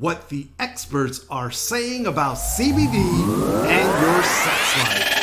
what the experts are saying about CBD and your sex life.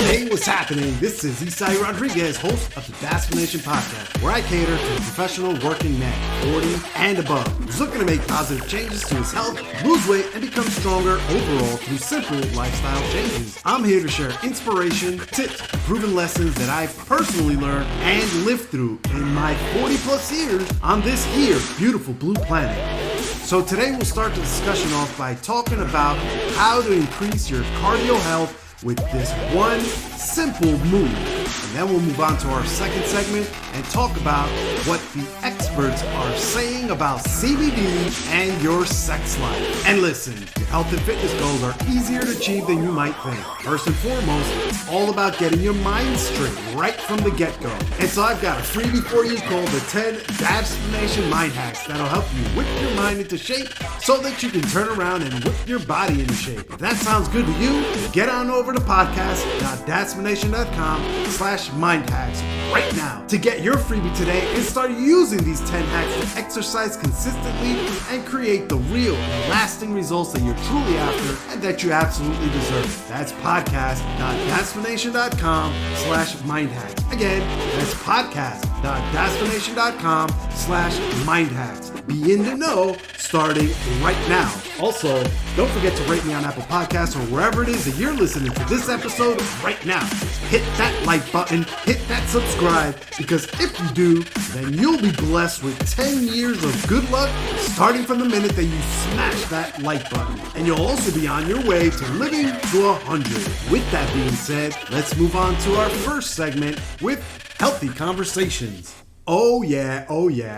Hey, what's happening? This is Isai Rodriguez, host of the Dad-Splanation podcast, where I cater to the professional working man, 40 and above, who's looking to make positive changes to his health, lose weight, and become stronger overall through simple lifestyle changes. I'm here to share inspiration, tips, and proven lessons that I've personally learned and lived through in my 40 plus years on this here beautiful blue planet. So today we'll start the discussion off by talking about how to increase your cardio health with this one simple move. And then we'll move on to our second segment and talk about what the experts are saying about CBD and your sex life. And listen, your health and fitness goals are easier to achieve than you might think. First and foremost, it's all about getting your mind straight right from the get-go. And so I've got a freebie for you called the 10 Dad-Splanation Mind Hacks that'll help you whip your mind into shape so that you can turn around and whip your body into shape. If that sounds good to you, get on over to podcast.dadsplanation.com/mindhacks right now to get your freebie today and start using these 10 hacks to exercise consistently and create the real and lasting results that you're truly after and that you absolutely deserve. That's podcast.dadsplanation.com/mindhacks. Again, that's podcast.dadsplanation.com/mindhacks. Be in the know starting right now. Also, don't forget to rate me on Apple Podcasts or wherever it is that you're listening to this episode right now. Hit that like button, hit that subscribe, because if you do, then you'll be blessed with 10 years of good luck starting from the minute that you smash that like button. And you'll also be on your way to living to 100. With that being said, let's move on to our first segment with Healthy Conversations. Oh yeah.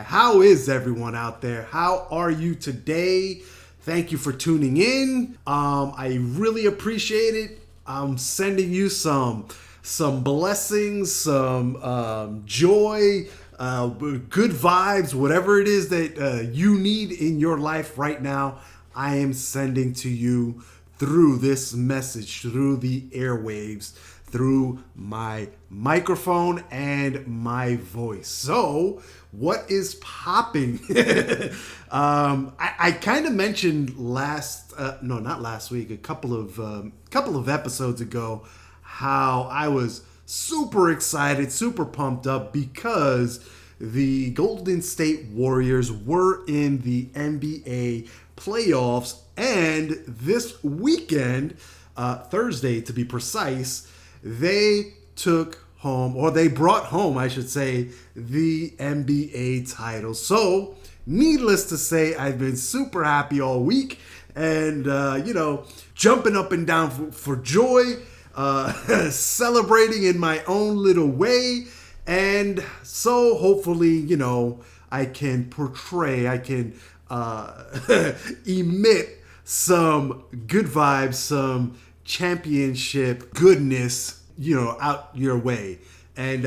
How is everyone out there? How are you today? Thank you for tuning in. I really appreciate it. I'm sending you some blessings, some joy, good vibes, whatever it is that you need in your life right now. I am sending to you through this message, through the airwaves, through my microphone and my voice. So, what is popping? I kind of mentioned a couple of episodes ago, how I was super excited, super pumped up because the Golden State Warriors were in the NBA playoffs, and this weekend, Thursday to be precise, they brought home, I should say, the NBA title. So, needless to say, I've been super happy all week and, jumping up and down for joy, celebrating in my own little way. And so hopefully, I can emit some good vibes, some championship goodness, out your way. And,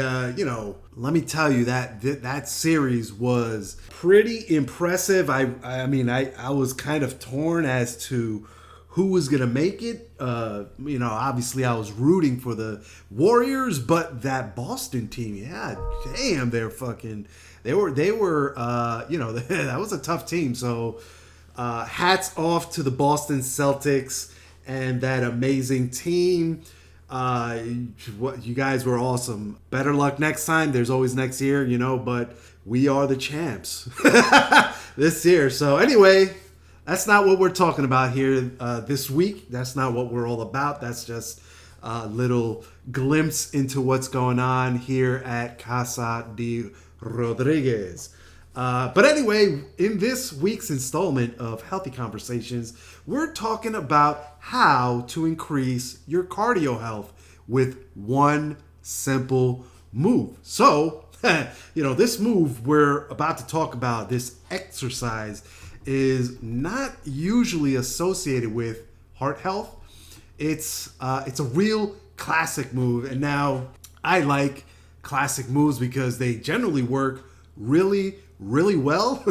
let me tell you that series was pretty impressive. I was kind of torn as to who was going to make it. Obviously I was rooting for the Warriors, but that Boston team, yeah, damn, they were, that was a tough team. So, hats off to the Boston Celtics and that amazing team. You guys were awesome. Better luck next time. There's always next year, but we are the champs this year. So anyway, that's not what we're talking about here this week. That's not what we're all about. That's just a little glimpse into what's going on here at Casa de Rodriguez. But anyway, in this week's installment of Healthy Conversations, we're talking about how to increase your cardio health with one simple move. So, this move we're about to talk about, this exercise, is not usually associated with heart health. It's a real classic move. And now I like classic moves because they generally work really well.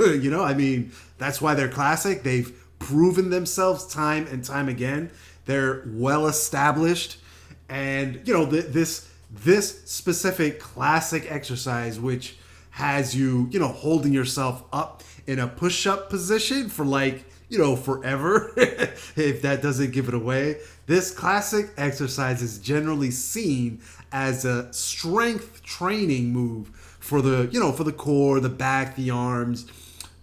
That's why they're classic. They've proven themselves time and time again. They're well established. And this specific classic exercise, which has you, holding yourself up in a push-up position for forever, if that doesn't give it away. This classic exercise is generally seen as a strength training move for the core, the back, the arms,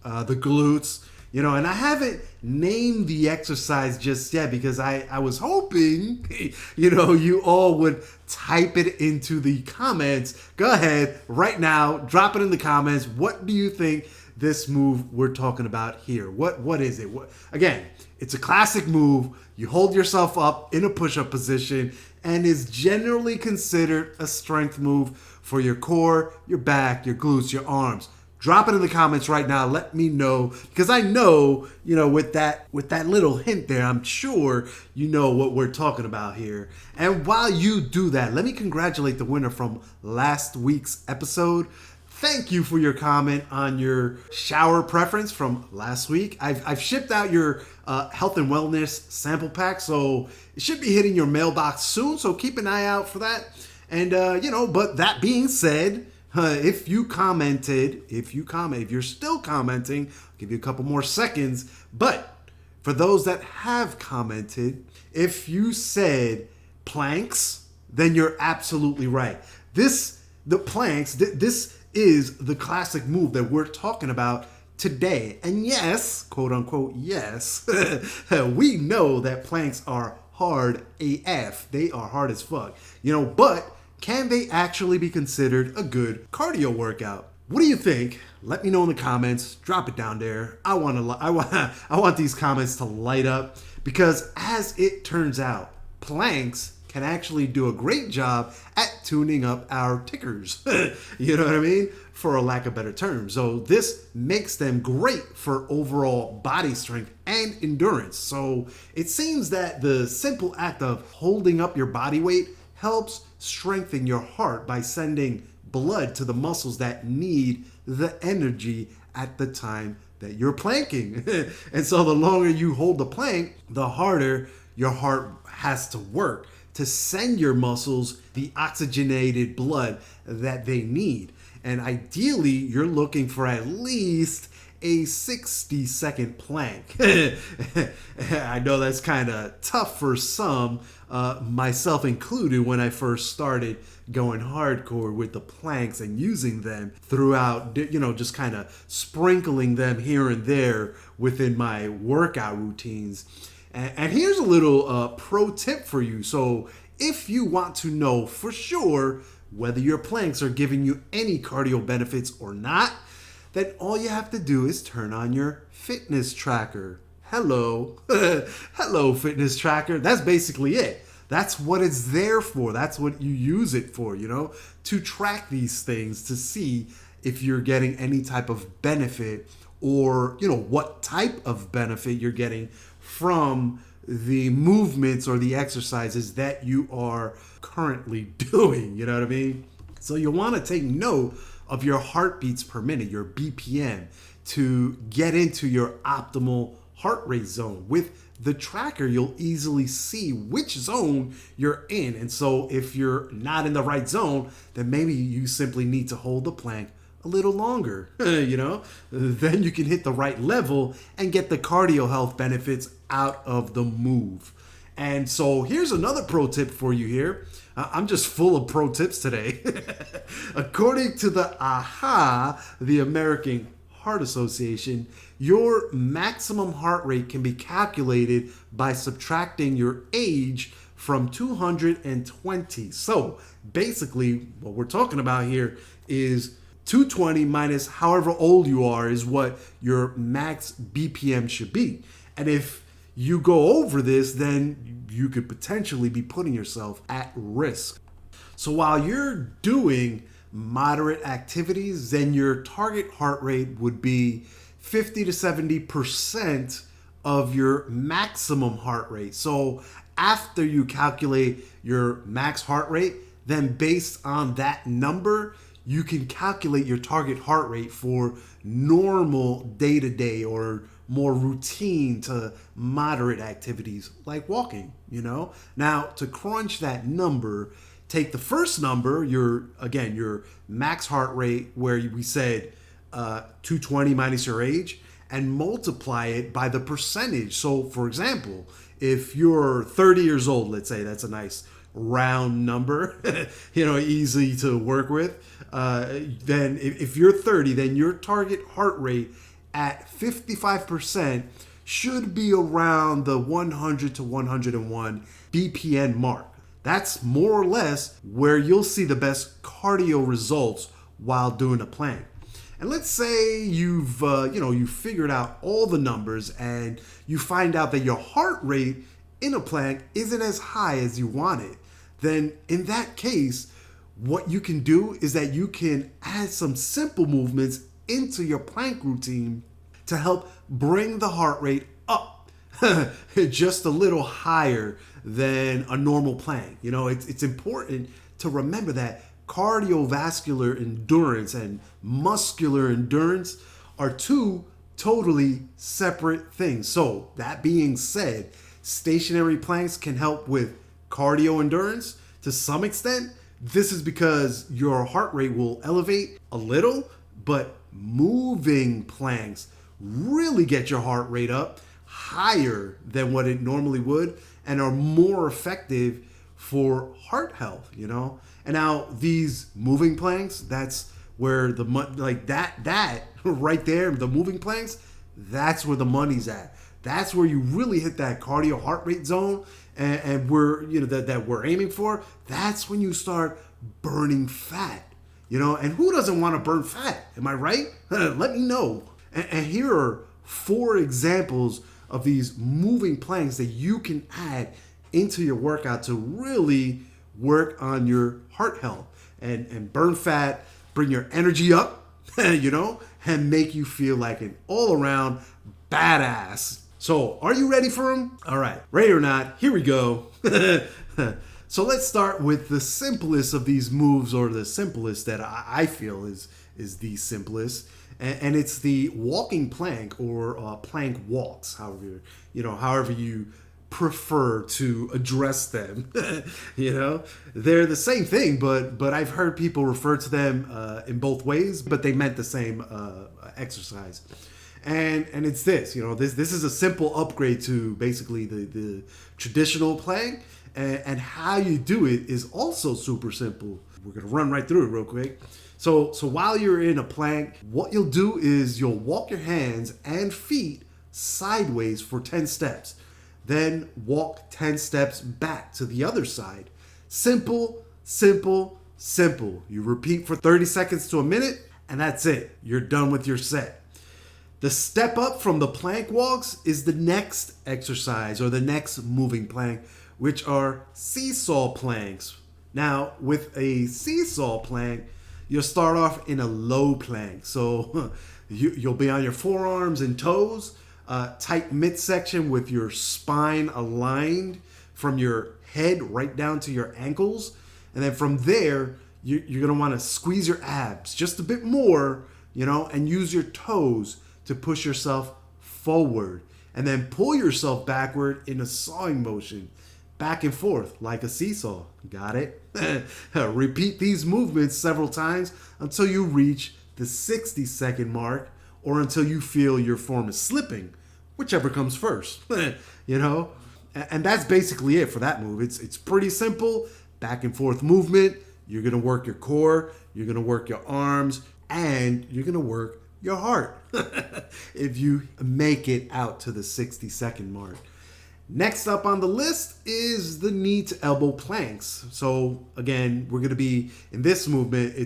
the glutes. And I haven't named the exercise just yet because I was hoping, you all would type it into the comments. Go ahead right now, drop it in the comments. What do you think this move we're talking about here? What is it? Again, it's a classic move. You hold yourself up in a push-up position and is generally considered a strength move for your core, your back, your glutes, your arms. Drop it in the comments right now. Let me know, because I know, with that little hint there, I'm sure you know what we're talking about here. And while you do that, let me congratulate the winner from last week's episode. Thank you for your comment on your shower preference from last week. I've shipped out your health and wellness sample pack, so it should be hitting your mailbox soon. So keep an eye out for that. And but that being said, if you're still commenting, I'll give you a couple more seconds. But for those that have commented, if you said planks, then you're absolutely right. This is the classic move that we're talking about today. And yes, quote unquote, yes, we know that planks are hard AF. They are hard as fuck, but can they actually be considered a good cardio workout? What do you think? Let me know in the comments. Drop it down there. I want these comments to light up, because as it turns out, planks can actually do a great job at tuning up our tickers. You know what I mean? For a lack of better term. So this makes them great for overall body strength and endurance. So it seems that the simple act of holding up your body weight helps strengthen your heart by sending blood to the muscles that need the energy at the time that you're planking. And so the longer you hold the plank, the harder your heart has to work to send your muscles the oxygenated blood that they need. And ideally, you're looking for at least a 60-second plank. I know that's kind of tough for some, myself included, when I first started going hardcore with the planks and using them throughout, just kind of sprinkling them here and there within my workout routines. And here's a little pro tip for you. So if you want to know for sure whether your planks are giving you any cardio benefits or not, then all you have to do is turn on your fitness tracker. Hello. Hello, fitness tracker. That's basically it. That's what it's there for. That's what you use it for, to track these things, to see if you're getting any type of benefit, or, what type of benefit you're getting from the movements or the exercises that you are currently doing. You know what I mean? So you want to take note of your heartbeats per minute, your BPM, to get into your optimal heart rate zone. With the tracker, you'll easily see which zone you're in. And so if you're not in the right zone, then maybe you simply need to hold the plank a little longer, then you can hit the right level and get the cardio health benefits out of the move. And so here's another pro tip for you here. I'm just full of pro tips today. According to the the American Heart Association, your maximum heart rate can be calculated by subtracting your age from 220. So basically what we're talking about here is 220 minus however old you are is what your max BPM should be. And if you go over this, then you could potentially be putting yourself at risk. So while you're doing moderate activities, then your target heart rate would be 50 to 70% of your maximum heart rate. So after you calculate your max heart rate, then based on that number, you can calculate your target heart rate for normal day-to-day or more routine to moderate activities like walking, Now, to crunch that number, take the first number, your max heart rate, where we said 220 minus your age, and multiply it by the percentage. So, for example, if you're 30 years old, let's say, that's a nice round number, easy to work with. Then if you're 30, then your target heart rate at 55% should be around the 100 to 101 BPM mark. That's more or less where you'll see the best cardio results while doing a plank. And let's say you've figured out all the numbers and you find out that your heart rate in a plank isn't as high as you want it. Then in that case, what you can do is that you can add some simple movements into your plank routine to help bring the heart rate up just a little higher than a normal plank. It's important to remember that cardiovascular endurance and muscular endurance are two totally separate things. So that being said, stationary planks can help with cardio endurance to some extent. This is because your heart rate will elevate a little, but moving planks really get your heart rate up higher than what it normally would and are more effective for heart health, And now these moving planks, that's where that right there, the moving planks, that's where the money's at. That's where you really hit that cardio heart rate zone, and that we're aiming for. That's when you start burning fat, And who doesn't want to burn fat? Am I right? Let me know. And here are 4 examples of these moving planks that you can add into your workout to really work on your heart health and burn fat, bring your energy up, and make you feel like an all-around badass. So, are you ready for them? All right, ready or not, here we go. So let's start with the simplest of these moves, or the simplest that I feel is the simplest. And it's the walking plank, or plank walks, however you prefer to address them. They're the same thing, but I've heard people refer to them in both ways, but they meant the same exercise. And it's this, this is a simple upgrade to basically the traditional plank, and how you do it is also super simple. We're gonna run right through it real quick. So while you're in a plank, what you'll do is you'll walk your hands and feet sideways for 10 steps. Then walk 10 steps back to the other side. Simple, simple, simple. You repeat for 30 seconds to a minute, and that's it. You're done with your set. The step up from the plank walks is the next exercise, or the next moving plank, which are seesaw planks. Now, with a seesaw plank, you'll start off in a low plank. So you'll be on your forearms and toes, tight midsection with your spine aligned from your head right down to your ankles. And then from there, you're going to want to squeeze your abs just a bit more, and use your toes to push yourself forward. And then pull yourself backward in a sawing motion, back and forth like a seesaw. Got it? Repeat these movements several times until you reach the 60-second mark, or until you feel your form is slipping, whichever comes first. And that's basically it for that move. It's pretty simple, back and forth movement. You're gonna work your core, you're gonna work your arms, and you're gonna work your heart if you make it out to the 60-second mark. Next up on the list is the knee to elbow planks. So again, we're going to be in this movement. We're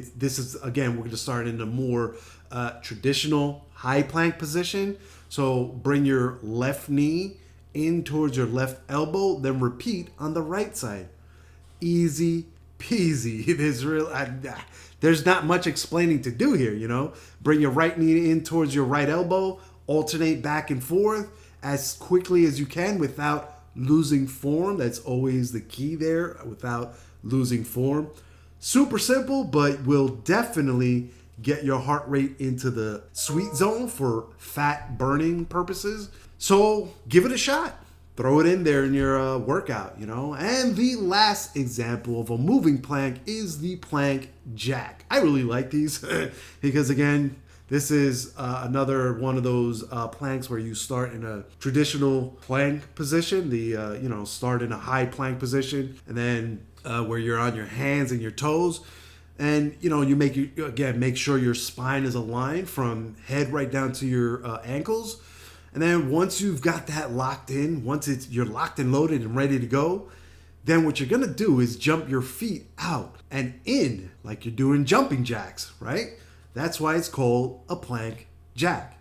going to start in a more traditional high plank position. So bring your left knee in towards your left elbow, then repeat on the right side. Easy peasy. There's not much explaining to do here, Bring your right knee in towards your right elbow, alternate back and forth as quickly as you can without losing form. That's always the key there, without losing form. Super simple, but will definitely get your heart rate into the sweet zone for fat burning purposes. So give it a shot. Throw it in there in your workout, you know. And the last example of a moving plank is the plank jack. I really like these because, again, this is another one of those planks where you start in a traditional plank position. Start in a high plank position, and then where you're on your hands and your toes. And, make sure your spine is aligned from head right down to your ankles. And then once you've got that locked in, you're locked and loaded and ready to go, then what you're gonna do is jump your feet out and in like you're doing jumping jacks, right? That's why it's called a plank jack.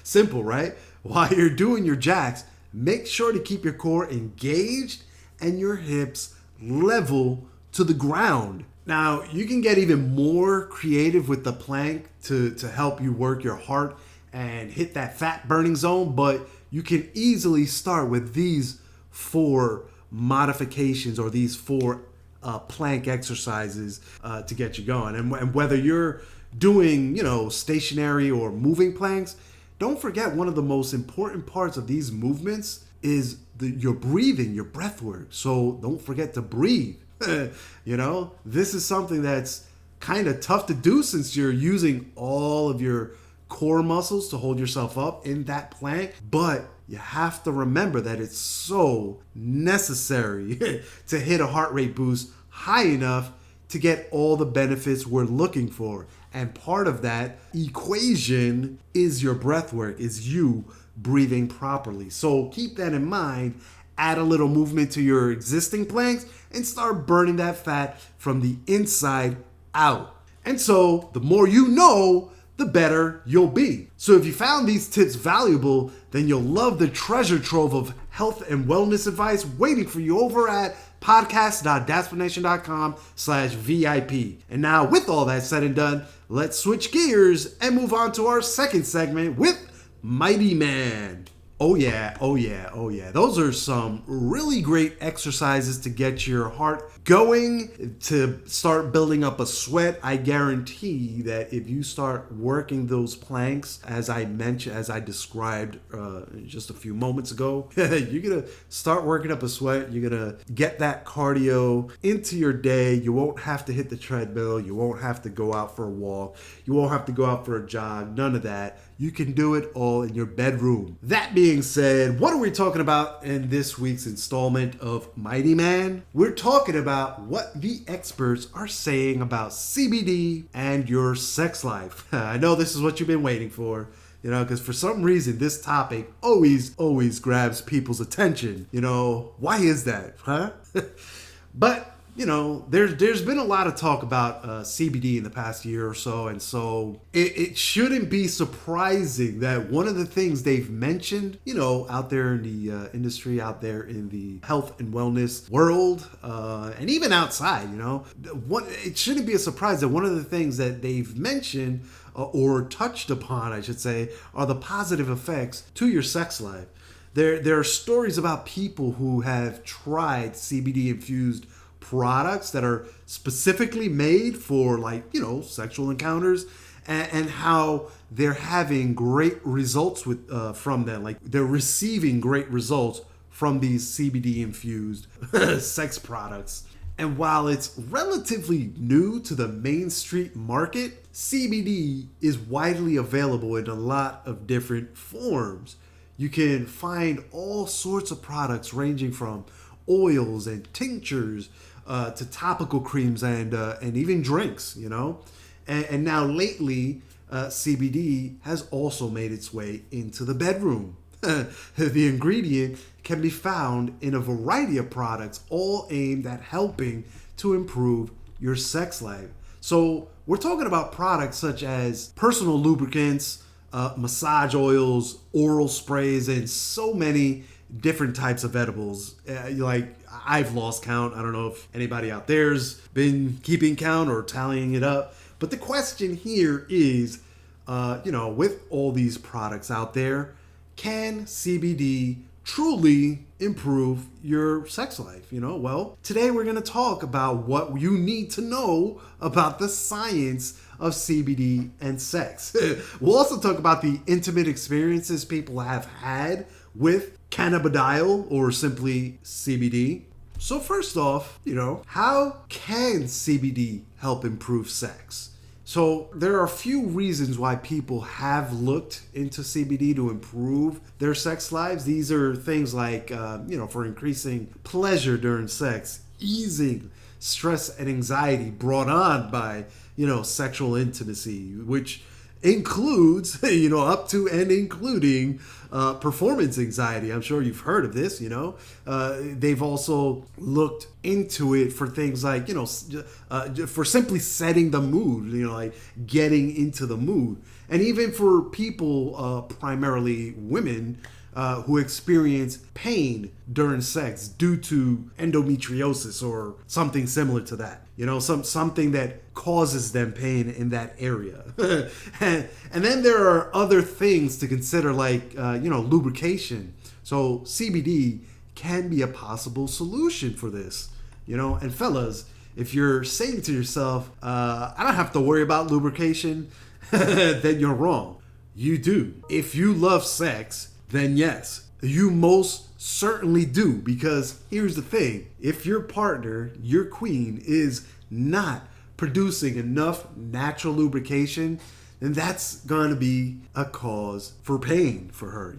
Simple, right? While you're doing your jacks, make sure to keep your core engaged and your hips level to the ground. Now, you can get even more creative with the plank to help you work your heart and hit that fat burning zone, but you can easily start with these 4 modifications or these 4 plank exercises to get you going. And whether you're doing, stationary or moving planks, don't forget one of the most important parts of these movements is your breathing, your breath work. So don't forget to breathe. This is something that's kind of tough to do since you're using all of your core muscles to hold yourself up in that plank, but you have to remember that it's so necessary to hit a heart rate boost high enough to get all the benefits we're looking for. And part of that equation is your breath work, is you breathing properly. So keep that in mind, add a little movement to your existing planks, and start burning that fat from the inside out. And so the more you know, the better you'll be. So if you found these tips valuable, then you'll love the treasure trove of health and wellness advice waiting for you over at podcast.dad-splanation.com/VIP. And now, with all that said and done, let's switch gears and move on to our second segment with Mighty Man. Oh yeah. Those are some really great exercises to get your heart going, to start building up a sweat. I guarantee that if you start working those planks, as I described just a few moments ago, you're going to start working up a sweat. You're going to get that cardio into your day. You won't have to hit the treadmill. You won't have to go out for a walk. You won't have to go out for a jog. None of that. You can do it all in your bedroom. That being said, what are we talking about in this week's installment of Mighty Man? We're talking about what the experts are saying about CBD and your sex life. I know this is what you've been waiting for, because for some reason this topic always grabs people's attention. Why is that, huh? But there's been a lot of talk about CBD in the past year or so, and so it shouldn't be surprising that one of the things they've mentioned, out there in the industry, out there in the health and wellness world, and even outside, it shouldn't be a surprise that one of the things that they've mentioned or touched upon, I should say, are the positive effects to your sex life. There are stories about people who have tried CBD infused products that are specifically made for sexual encounters, and how they're having great results from them. Like, they're receiving great results from these CBD infused sex products. And while it's relatively new to the main street market, CBD is widely available in a lot of different forms. You can find all sorts of products ranging from oils and tinctures to topical creams and even drinks, And now lately, CBD has also made its way into the bedroom. The ingredient can be found in a variety of products, all aimed at helping to improve your sex life. So we're talking about products such as personal lubricants, massage oils, oral sprays, and so many different types of edibles. I've lost count. I don't know if anybody out there's been keeping count or tallying it up. But the question here is, with all these products out there, can CBD truly improve your sex life? Well, today we're going to talk about what you need to know about the science of CBD and sex. We'll also talk about the intimate experiences people have had with cannabidiol or simply CBD. So first off, how can CBD help improve sex? So there are a few reasons why people have looked into CBD to improve their sex lives. These are things like, for increasing pleasure during sex, easing stress and anxiety brought on by, sexual intimacy, which includes, up to and including performance anxiety. I'm sure you've heard of this, They've also looked into it for things like, for simply setting the mood, like getting into the mood. And even for people, primarily women, who experience pain during sex due to endometriosis or something similar to that. Something that causes them pain in that area. and then there are other things to consider, like, lubrication. So CBD can be a possible solution for this. And fellas, if you're saying to yourself, I don't have to worry about lubrication, then you're wrong. You do. If you love sex, then yes, you most certainly do, because here's the thing. If your partner, your queen, is not producing enough natural lubrication, then that's going to be a cause for pain for her,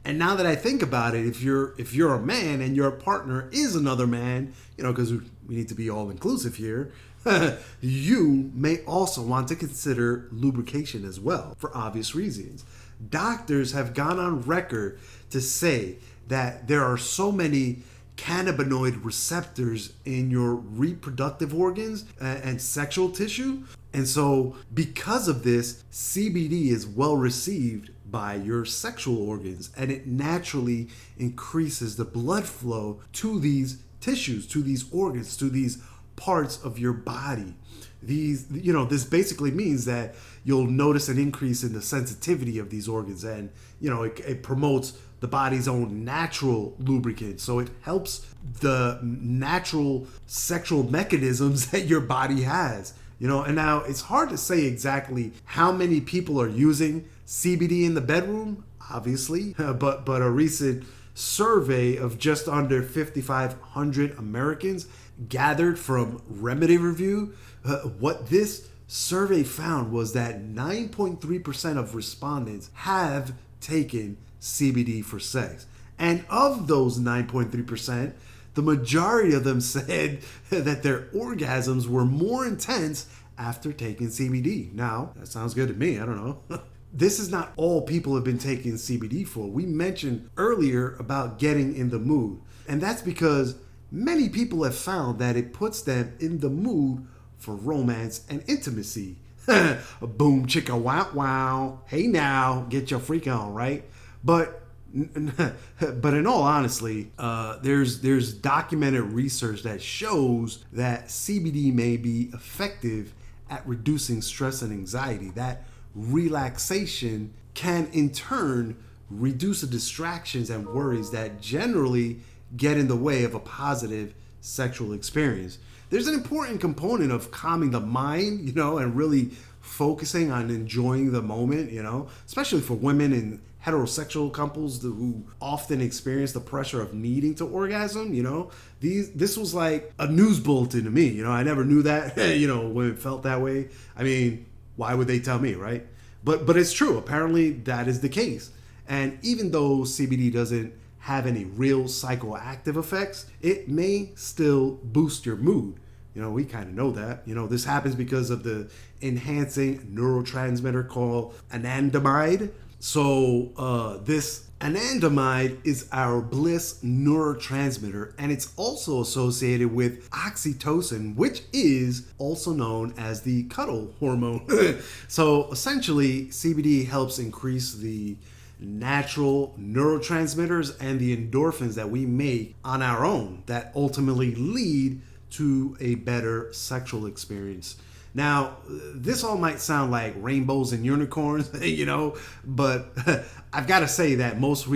and now that I think about it, if you're a man and your partner is another man, because we need to be all inclusive here, you may also want to consider lubrication as well, for obvious reasons. Doctors have gone on record to say that there are so many cannabinoid receptors in your reproductive organs and sexual tissue. And so because of this, CBD is well received by your sexual organs, and it naturally increases the blood flow to these tissues, to these organs, to these parts of your body. This basically means that you'll notice an increase in the sensitivity of these organs, and it promotes the body's own natural lubricant. So it helps the natural sexual mechanisms that your body has. And now it's hard to say exactly how many people are using CBD in the bedroom, obviously, but a recent survey of just under 5,500 Americans gathered from Remedy Review, what this survey found was that 9.3% of respondents have taken CBD for sex. And of those 9.3%, the majority of them said that their orgasms were more intense after taking CBD. Now, that sounds good to me. I don't know. This is not all people have been taking CBD for. We mentioned earlier about getting in the mood. And that's because many people have found that it puts them in the mood for romance and intimacy. Boom, chicka, wow, wow. Hey now, get your freak on, right? But in all honesty, there's documented research that shows that CBD may be effective at reducing stress and anxiety. That relaxation can in turn reduce the distractions and worries that generally get in the way of a positive sexual experience. There's an important component of calming the mind, and really focusing on enjoying the moment, especially for women and heterosexual couples who often experience the pressure of needing to orgasm. This was like a news bulletin to me. I never knew that, when it felt that way. I mean, why would they tell me, right? But it's true. Apparently that is the case. And even though CBD doesn't have any real psychoactive effects, it may still boost your mood. We kind of know that. This happens because of the enhancing neurotransmitter called anandamide. So this anandamide is our bliss neurotransmitter, and it's also associated with oxytocin, which is also known as the cuddle hormone. So essentially, CBD helps increase the natural neurotransmitters and the endorphins that we make on our own that ultimately lead to a better sexual experience. Now, this all might sound like rainbows and unicorns, but I've got to say that most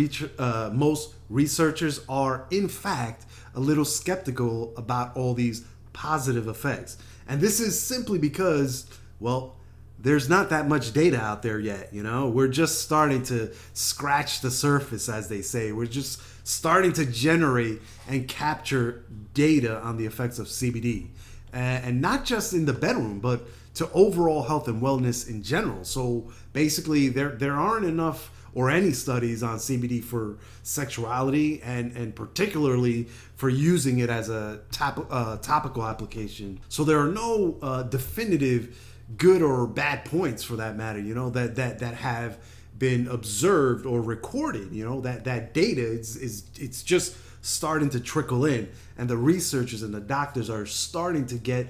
researchers are, in fact, a little skeptical about all these positive effects. And this is simply because, well, there's not that much data out there yet, We're just starting to scratch the surface, as they say. We're just starting to generate and capture data on the effects of CBD. And not just in the bedroom, but to overall health and wellness in general. So basically, there aren't enough or any studies on CBD for sexuality, and particularly for using it as a topical application. So there are no definitive good or bad points, for that matter, that have been observed or recorded. That data it's just starting to trickle in, and the researchers and the doctors are starting to get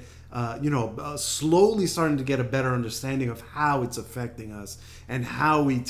slowly starting to get a better understanding of how it's affecting us, and how we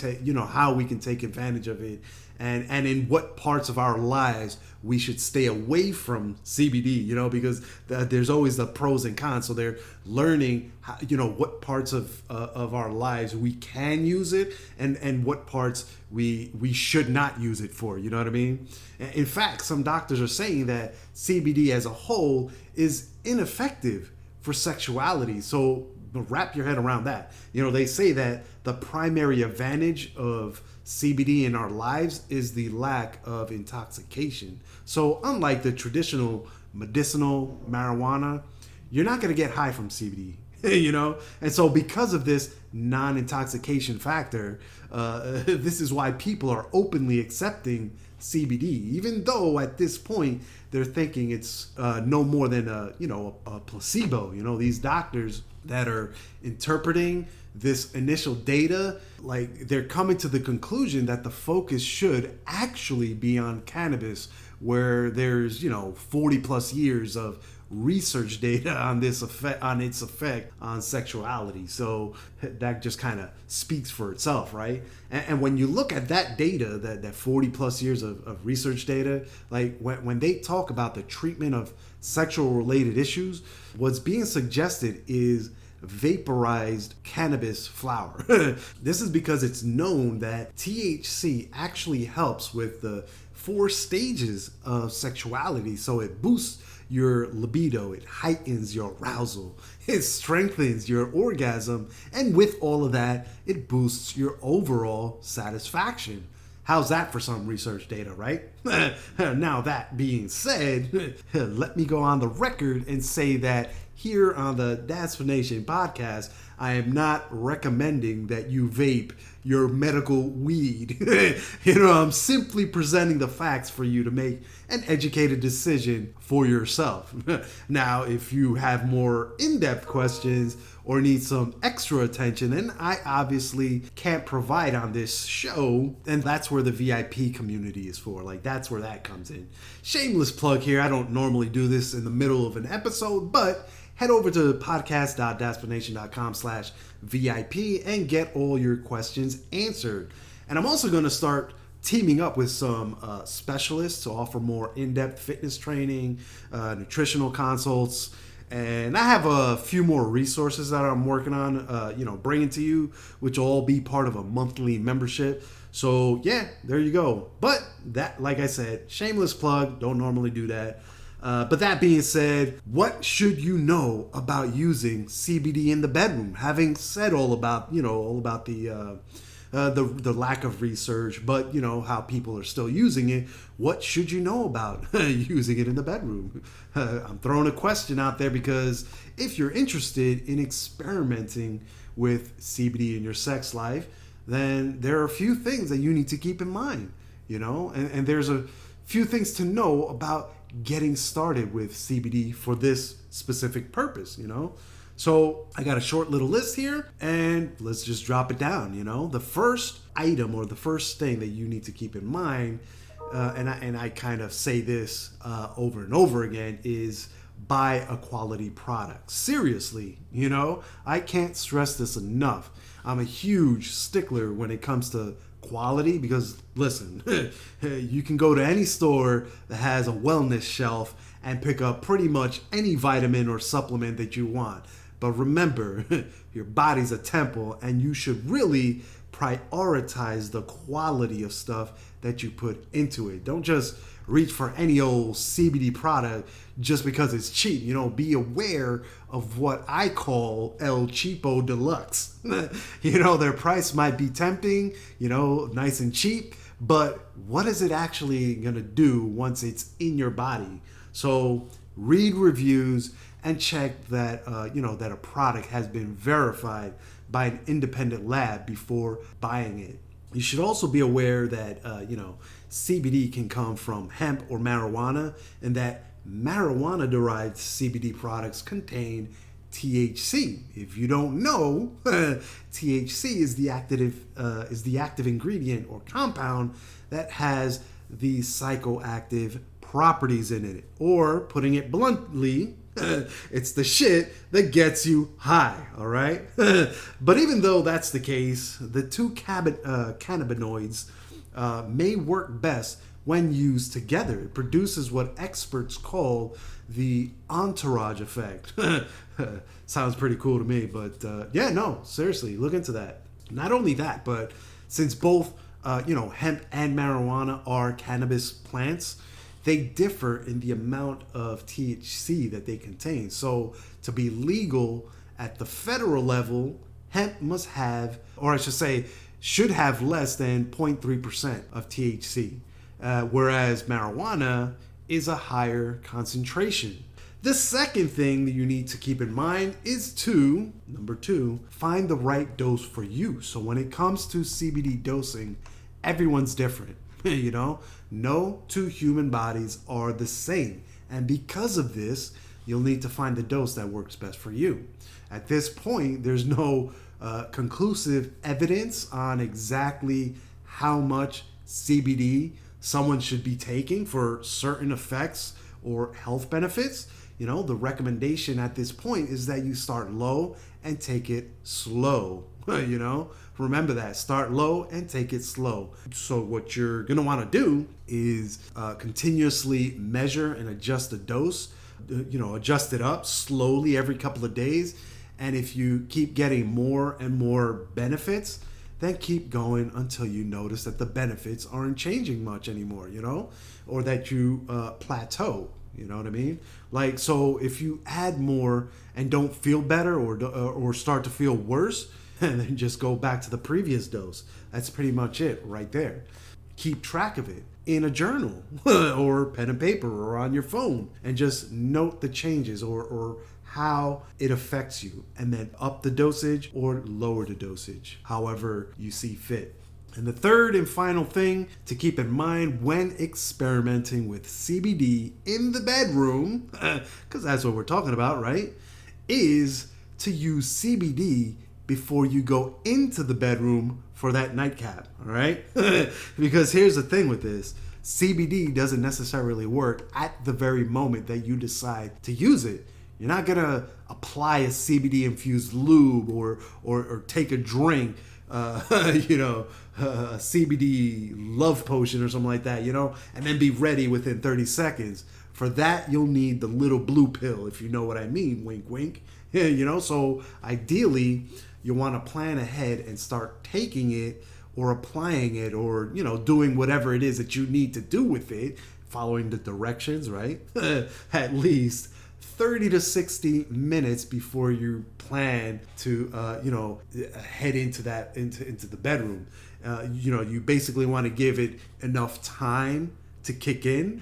how we can take advantage of it, and in what parts of our lives we should stay away from CBD, because there's always the pros and cons. So they're learning how, what parts of our lives we can use it, and what parts we should not use it for. You know what I mean? In fact, some doctors are saying that CBD as a whole is ineffective for sexuality. So wrap your head around that. They say that the primary advantage of CBD in our lives is the lack of intoxication. So unlike the traditional medicinal marijuana, you're not going to get high from CBD. And so because of this non-intoxication factor, this is why people are openly accepting CBD, even though at this point they're thinking it's no more than a placebo. These doctors that are interpreting this initial data, like, they're coming to the conclusion that the focus should actually be on cannabis, where there's 40 plus years of research data on its effect on sexuality. So that just kind of speaks for itself, right? And when you look at that data, that 40 plus years of research data, like when they talk about the treatment of sexual related issues, what's being suggested is vaporized cannabis flower. This is because it's known that THC actually helps with the 4 stages of sexuality. So it boosts your libido, it heightens your arousal, it strengthens your orgasm, and with all of that, it boosts your overall satisfaction. How's that for some research data, right? Now, that being said, let me go on the record and say that here on the Dad-Splanation podcast, I am not recommending that you vape your medical weed. I'm simply presenting the facts for you to make an educated decision for yourself. Now, if you have more in-depth questions or need some extra attention, then I obviously can't provide on this show, and that's where the VIP community is for. Like, that's where that comes in. Shameless plug here. I don't normally do this in the middle of an episode, but head over to podcast.dadsplanation.com/VIP and get all your questions answered. And I'm also going to start teaming up with some specialists to offer more in-depth fitness training, nutritional consults, and I have a few more resources that I'm working on, bringing to you, which will all be part of a monthly membership. So yeah, there you go. But that, like I said, shameless plug, don't normally do that. But that being said, what should you know about using CBD in the bedroom? Having said all about the lack of research, but how people are still using it, what should you know about using it in the bedroom? I'm throwing a question out there because if you're interested in experimenting with CBD in your sex life, then there are a few things that you need to keep in mind, and there's a few things to know about getting started with CBD for this specific purpose, So I got a short little list here, and let's just drop it down. The first item or the first thing that you need to keep in mind, and I kind of say this over and over again, is buy a quality product. Seriously, I can't stress this enough. I'm a huge stickler when it comes to quality because, listen, you can go to any store that has a wellness shelf and pick up pretty much any vitamin or supplement that you want. But remember, your body's a temple, and you should really prioritize the quality of stuff that you put into it. Don't just reach for any old CBD product just because it's cheap. Be aware of what I call El Cheapo Deluxe. Their price might be tempting, nice and cheap, but what is it actually gonna do once it's in your body? So read reviews and check that that a product has been verified by an independent lab before buying it. You should also be aware that CBD can come from hemp or marijuana, and that marijuana-derived CBD products contain THC. If you don't know, THC is the active ingredient or compound that has the psychoactive properties in it. Or, putting it bluntly, it's the shit that gets you high, all right? But even though that's the case, the two cannabinoids may work best when used together. It produces what experts call the entourage effect. Sounds pretty cool to me, but seriously, look into that. Not only that, but since both hemp and marijuana are cannabis plants, they differ in the amount of THC that they contain. So to be legal at the federal level, hemp must have, or I should say, should have less than 0.3% of THC, whereas marijuana is a higher concentration. The second thing that you need to keep in mind is number two, find the right dose for you. So when it comes to CBD dosing, everyone's different. No two human bodies are the same. And because of this, you'll need to find the dose that works best for you. At this point, there's no conclusive evidence on exactly how much CBD someone should be taking for certain effects or health benefits. The recommendation at this point is that you start low and take it slow. Remember that. Start low and take it slow. So what you're going to want to do is continuously measure and adjust the dose, adjust it up slowly every couple of days. And if you keep getting more and more benefits, then keep going until you notice that the benefits aren't changing much anymore, or that you plateau. You know what I mean? Like, so if you add more and don't feel better or start to feel worse, and then just go back to the previous dose. That's pretty much it right there. Keep track of it in a journal or pen and paper or on your phone, and just note the changes or how it affects you, and then up the dosage or lower the dosage, however you see fit. And the third and final thing to keep in mind when experimenting with CBD in the bedroom, because that's what we're talking about, right, is to use CBD before you go into the bedroom for that nightcap, all right? Because here's the thing with this. CBD doesn't necessarily work at the very moment that you decide to use it. You're not gonna apply a CBD infused lube or take a drink, a CBD love potion or something like that, and then be ready within 30 seconds. For that, you'll need the little blue pill, if you know what I mean, wink, wink. So ideally, you want to plan ahead and start taking it or applying it or, doing whatever it is that you need to do with it, following the directions, right? At least 30 to 60 minutes before you plan to, head into the bedroom. You basically want to give it enough time to kick in,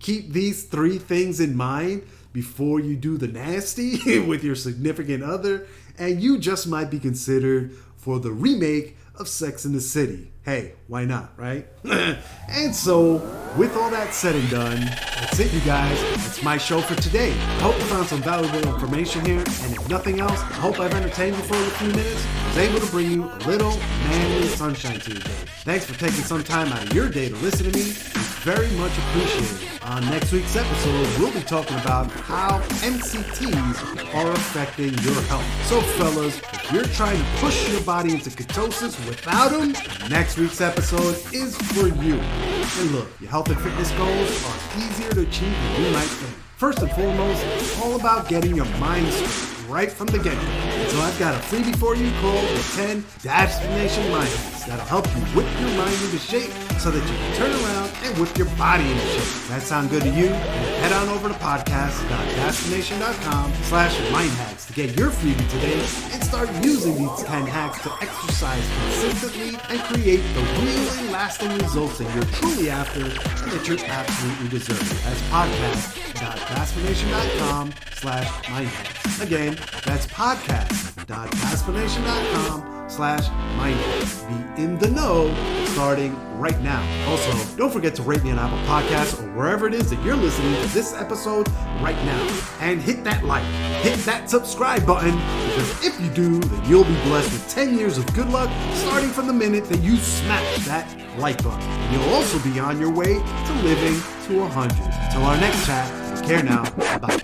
Keep these three things in mind before you do the nasty with your significant other, and you just might be considered for the remake of Sex and the City. Hey, why not, right? And so, with all that said and done, that's it, you guys. That's my show for today. I hope you found some valuable information here, and if nothing else, I hope I've entertained you for a few minutes. I was able to bring you a little manly sunshine to your day. Thanks for taking some time out of your day to listen to me. It's very much appreciated. On next week's episode, we'll be talking about how MCTs are affecting your health. So fellas, if you're trying to push your body into ketosis without them, next week's episode is for you. And look, your health and fitness goals are easier to achieve than you might think. First and foremost, it's all about getting your mind straight. right from the get-go. And so I've got a freebie for you called the 10 Dad-Splanation Mind Hacks that'll help you whip your mind into shape so that you can turn around and whip your body into shape. That sound good to you? Then head on over to podcast.dad-splanation.com/mindhacks to get your freebie today and start using these 10 hacks to exercise consistently and create the real and lasting results that you're truly after and that you absolutely deserve. That's podcast.dad-splanation.com/mindhacks. Again, that's podcast.dad-splanation.com/mindhacks. Be in the know starting right now. Also, don't forget to rate me on Apple Podcasts or wherever it is that you're listening to this episode right now. And hit that like, hit that subscribe button, because if you do, then you'll be blessed with 10 years of good luck starting from the minute that you smash that like button. And you'll also be on your way to living to 100. Till our next chat, take care now. Bye.